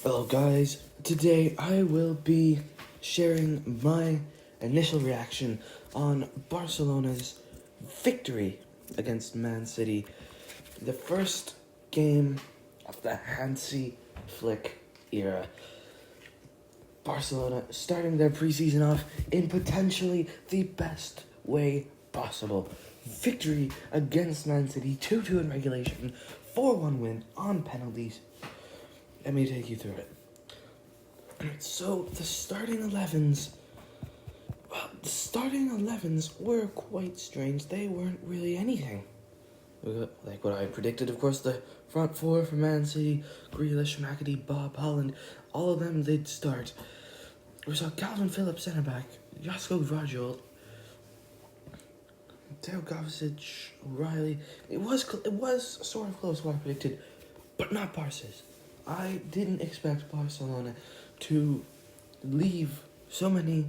Hello guys, today I will be sharing my initial reaction on Barcelona's victory against Man City. The first game of the Hansi Flick era. Barcelona starting their preseason off in potentially the best way possible. Victory against Man City, 2-2 in regulation, 4-1 win on penalties. Let me take you through it. So, the starting 11s were quite strange. They weren't really anything. Like what I predicted, of course, the front four for Man City, Grealish, McAtee, Bob, Holland, all of them, they'd start. We saw Calvin Phillips centre-back, Josko Gvardiol, Teo Kovacic, O'Reilly. It was sort of close what I predicted, but not Barca's. I didn't expect Barcelona to leave so many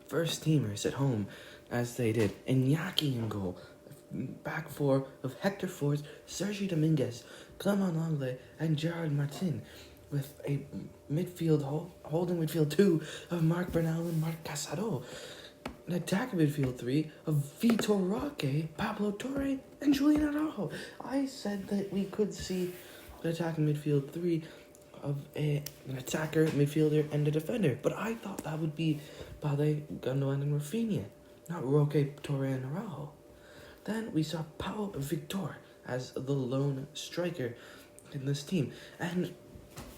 first-teamers at home as they did. Iñaki in goal. Back four of Hector Fort, Sergi Dominguez, Clement Langlais, and Gerard Martin, with a holding midfield two of Marc Bernal and Marc Casado. An attacking midfield three of Vitor Roque, Pablo Torre, and Julian Araujo. I said that we could see the attacking midfield three of an attacker, midfielder, and a defender. But I thought that would be Balde, Gundogan, and Rafinha, not Roque, Torre, and Araujo. Then we saw Pau Victor as the lone striker in this team. And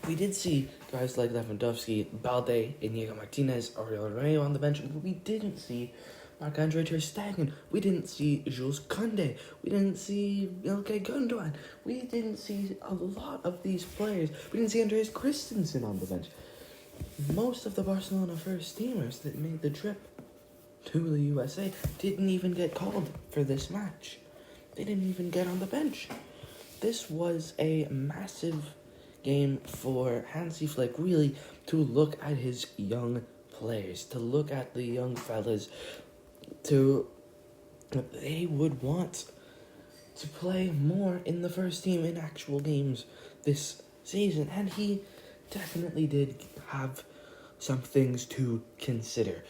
we did see guys like Lewandowski, Balde, Inigo Martinez, Oriol Romeu on the bench, but we didn't see Marc-Andre ter Stegen. We didn't see Jules Koundé. We didn't see Ilkay Gundogan. We didn't see a lot of these players. We didn't see Andreas Christensen on the bench. Most of the Barcelona first-teamers that made the trip to the USA didn't even get called for this match. They didn't even get on the bench. This was a massive game for Hansi Flick, really, to look at his young players, to look at the young fellas, they would want to play more in the first team in actual games this season, and he definitely did have some things to consider.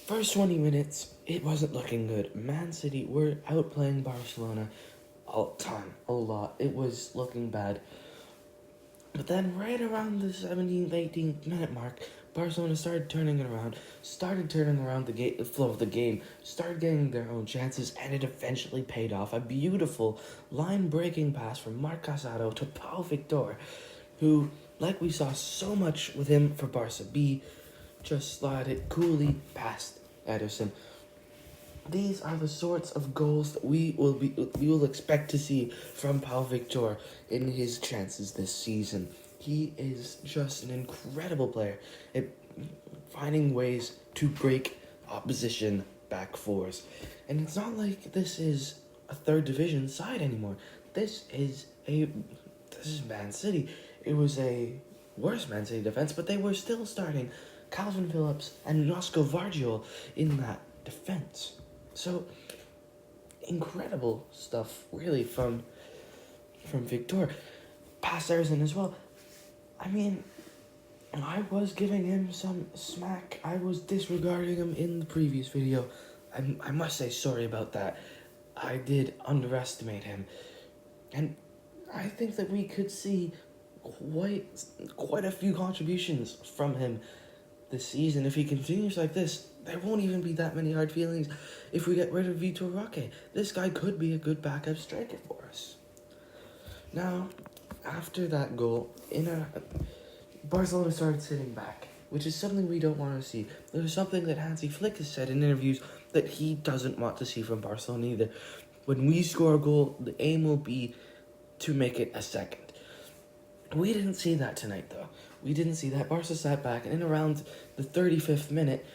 First 20 minutes, it wasn't looking good. Man City were outplaying Barcelona all the time, a lot. It was looking bad. But then right around the 17th, 18th minute mark, Barcelona started turning around the flow of the game, started getting their own chances, and it eventually paid off. A beautiful line-breaking pass from Marc Casado to Pau Victor, who, like we saw so much with him for Barca B, just slid it coolly past Ederson. These are the sorts of goals that we will expect to see from Pau Victor in his chances this season. He is just an incredible player at finding ways to break opposition back fours. And it's not like this is a third division side anymore. This is Man City. It was a worse Man City defense, but they were still starting Calvin Phillips and Josko Gvardiol in that defense. So, incredible stuff, really, from Victor. Past Ederson as well. I mean, I was giving him some smack. I was disregarding him in the previous video. I must say sorry about that. I did underestimate him. And I think that we could see quite a few contributions from him this season. If he continues like this, there won't even be that many hard feelings if we get rid of Vitor Roque. This guy could be a good backup striker for us. Now, after that goal, Barcelona started sitting back, which is something we don't want to see. There's something that Hansi Flick has said in interviews that he doesn't want to see from Barcelona either. When we score a goal, the aim will be to make it a second. We didn't see that tonight, though. We didn't see that. Barca sat back, and in around the 35th minute,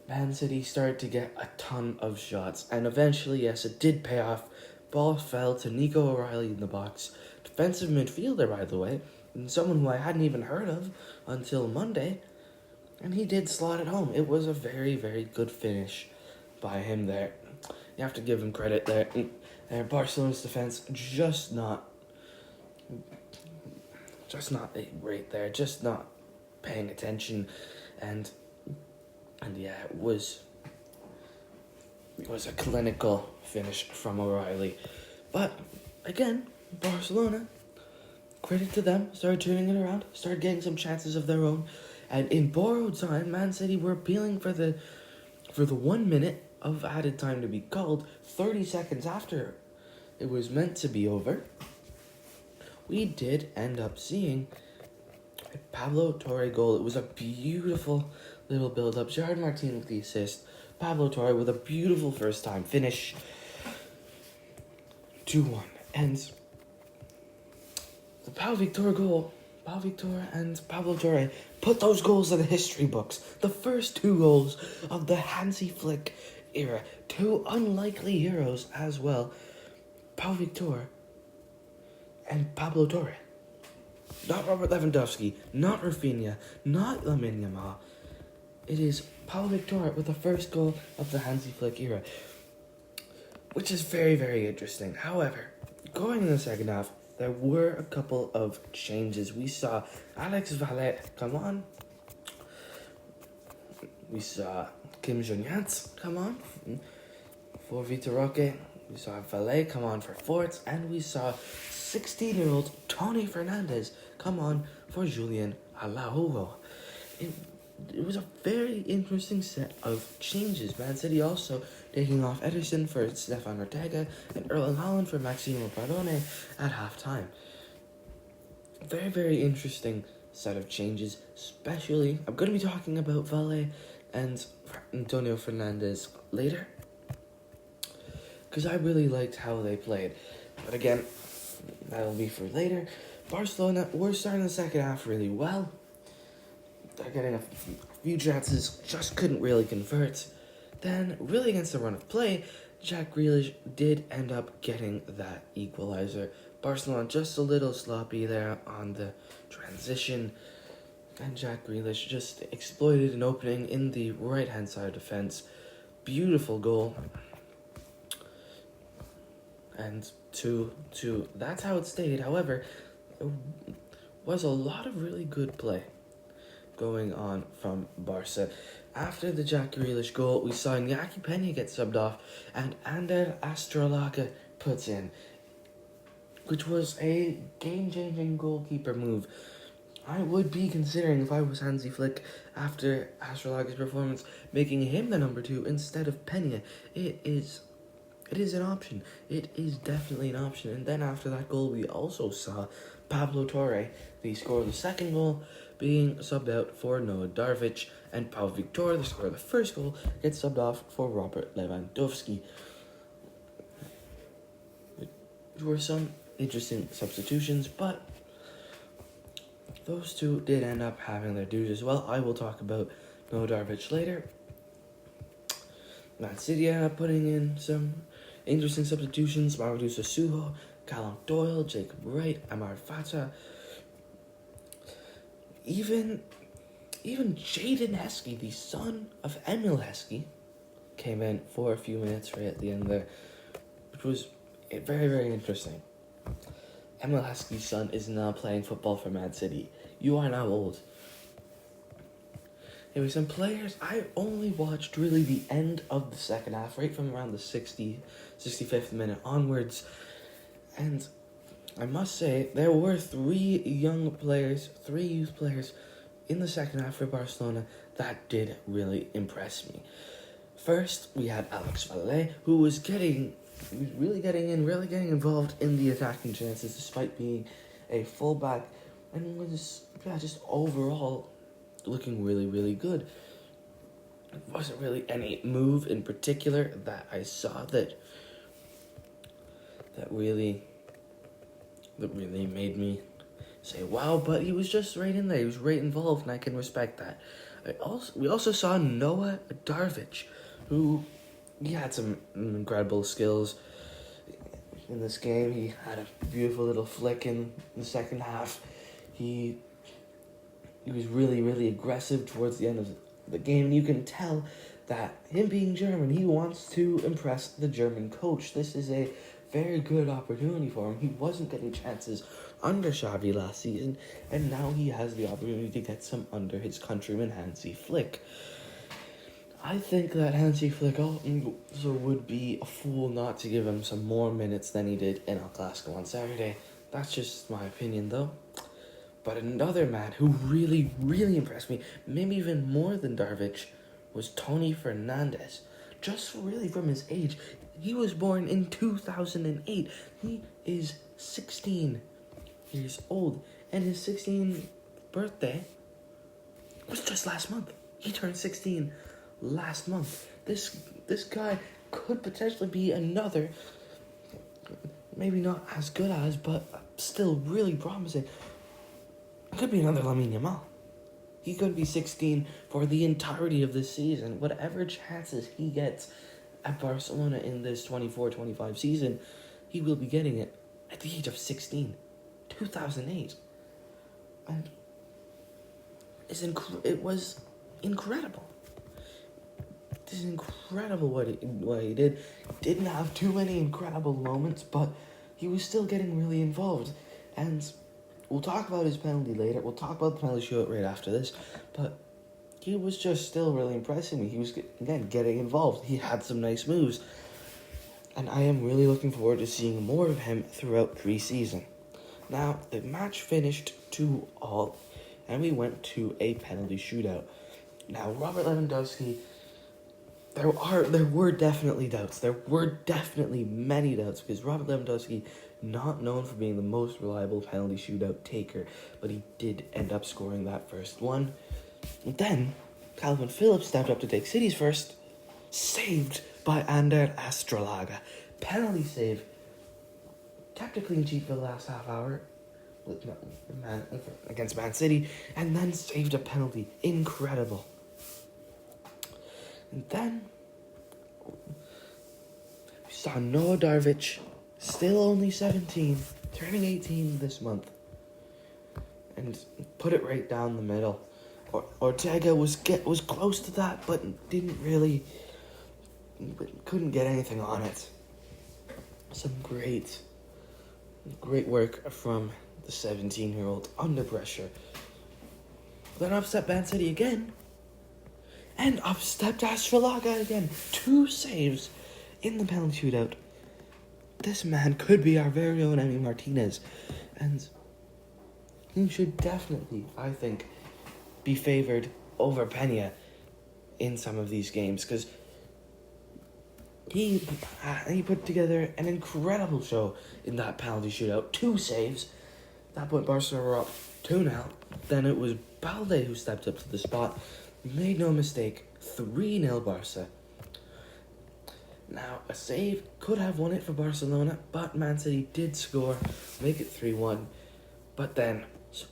Man City started to get a ton of shots. And eventually, yes, it did pay off. Ball fell to Nico O'Reilly in the box. Defensive midfielder, by the way. And someone who I hadn't even heard of until Monday. And he did slot it home. It was a very, very good finish by him there. You have to give him credit there. Barcelona's defense just not just not right there, just not paying attention, and yeah, it was a clinical finish from O'Reilly. But again, Barcelona, credit to them, started turning it around, started getting some chances of their own, and in borrowed time, Man City were appealing for the 1 minute of added time to be called 30 seconds after it was meant to be over. We did end up seeing a Pablo Torre goal. It was a beautiful little build-up. Gerard Martin with the assist. Pablo Torre with a beautiful first-time finish. 2-1. And the Pau Victor goal, Pau Victor and Pablo Torre put those goals in the history books. The first 2 goals of the Hansi Flick era. 2 unlikely heroes as well. Pau Victor and Pablo Torre. Not Robert Lewandowski, not Rafinha, not Lamine Yamal. It is Pau Victor with the first goal of the Hansi Flick era, which is very, very interesting. However, going in the second half, there were a couple of changes. We saw Alex Valet come on. We saw Kim Jong-yat come on for Vitor Roque. We saw Valet come on for Forts. And we saw 16-year-old Tony Fernandez come on for Julian Araujo. It was a very interesting set of changes. Man City also taking off Ederson for Stefan Ortega and Erling Haaland for Maximo Pardone at halftime. Very, very interesting set of changes, especially, I'm going to be talking about Valle and Antonio Fernandez later, because I really liked how they played. But again, that'll be for later. Barcelona, we're starting the second half really well. They're getting a few chances, just couldn't really convert. Then, really against the run of play, Jack Grealish did end up getting that equalizer. Barcelona just a little sloppy there on the transition. And Jack Grealish just exploited an opening in the right-hand side of defense. Beautiful goal. And 2-2. That's how it stayed. However, it was a lot of really good play going on from Barca. After the Jack Grealish goal, we saw Iñaki Peña get subbed off and Ander Astrolaga puts in, which was a game-changing goalkeeper move. I would be considering, if I was Hansi Flick, after Astrolaga's performance, making him the number 2 instead of Peña. It is an option. It is definitely an option. And then after that goal, we also saw Pablo Torre, the scorer of the second goal, being subbed out for Noah Darvic, and Pau Victor, the scorer of the first goal, gets subbed off for Robert Lewandowski. There were some interesting substitutions, but those two did end up having their dues as well. I will talk about Noah Darvic later. Man City ended up putting in some interesting substitutions. Mamadou Sissoko, Callum Doyle, Jacob Wright, Amar Fata. Even Jaden Heskey, the son of Emil Heskey, came in for a few minutes right at the end there, which was very, very interesting. Emil Heskey's son is now playing football for Man City. You are now old. Anyway, some players, I only watched really the end of the second half, right from around the 65th minute onwards, and I must say, there were 3 youth players in the second half for Barcelona that did really impress me. First, we had Alex Valle, who was really getting involved in the attacking chances despite being a fullback, and was just overall looking really, really good. There wasn't really any move in particular that I saw that really made me say wow, but he was just right in there. He was right involved, and I can respect that. We also saw Noah Darvic, who he had some incredible skills in this game. He had a beautiful little flick in the second half. He was really, really aggressive towards the end of the game, and you can tell that him being German, he wants to impress the German coach. This is a very good opportunity for him. He wasn't getting chances under Xavi last season, and now he has the opportunity to get some under his countryman Hansi Flick. I think that Hansi Flick also would be a fool not to give him some more minutes than he did in El Clasico on Saturday. That's just my opinion, though. But another man who really, really impressed me, maybe even more than Darvic, was Tony Fernandez. Just really from his age. He was born in 2008. He is 16 years old. And his 16th birthday was just last month. He turned 16 last month. This guy could potentially be another, maybe not as good as, but still really promising. Could be another Lamine Yamal. He could be 16 for the entirety of this season. Whatever chances he gets at Barcelona in this 24-25 season, he will be getting it at the age of 16. 2008. And it was incredible. It is incredible what he did. Didn't have too many incredible moments, but he was still getting really involved. And we'll talk about his penalty later. We'll talk about the penalty shootout right after this. But he was just still really impressing me. He was, again, getting involved. He had some nice moves. And I am really looking forward to seeing more of him throughout preseason. Now, the match finished 2-2, and we went to a penalty shootout. Now, Robert Lewandowski, there were definitely doubts. There were definitely many doubts, because Robert Lewandowski, not known for being the most reliable penalty shootout taker, but he did end up scoring that first one. And then, Calvin Phillips stepped up to take City's first, saved by Ander Astrolaga. Penalty save. Kept a clean sheet for the last half hour against Man City, and then saved a penalty. Incredible. And then we saw Noah Darvic, still only 17, turning 18 this month, and put it right down the middle. Ortega was close to that, but couldn't get anything on it. Some great work from the 17-year-old under pressure. Then upset Man City again. And upstepped Astrolaga again. 2 saves in the penalty shootout. This man could be our very own Emi Martinez. And he should definitely, I think, be favoured over Peña in some of these games. Because he put together an incredible show in that penalty shootout. 2 saves. That put Barcelona up 2-0. Then it was Balde who stepped up to the spot. Made no mistake. 3-0 Barca. Now, a save could have won it for Barcelona, but Man City did score, make it 3-1. But then,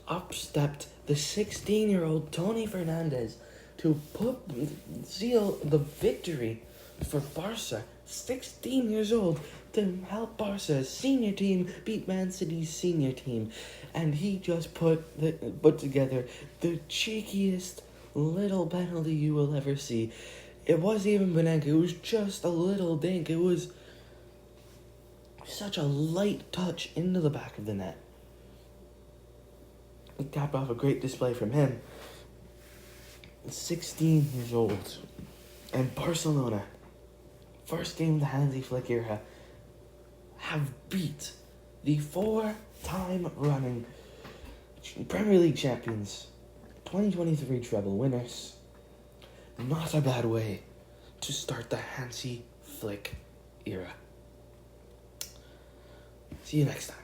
up stepped the 16-year-old Tony Fernandez to seal the victory for Barca. 16 years old, to help Barca's senior team beat Man City's senior team. And he just put together the cheekiest little penalty you will ever see. It wasn't even Benenka, it was just a little dink. It was such a light touch into the back of the net. It capped off a great display from him. 16 years old. And Barcelona, first game of the Hansi Flick era, have beat the 4-time running Premier League champions, 2023 treble winners. Not a bad way to start the Hansi Flick era. See you next time.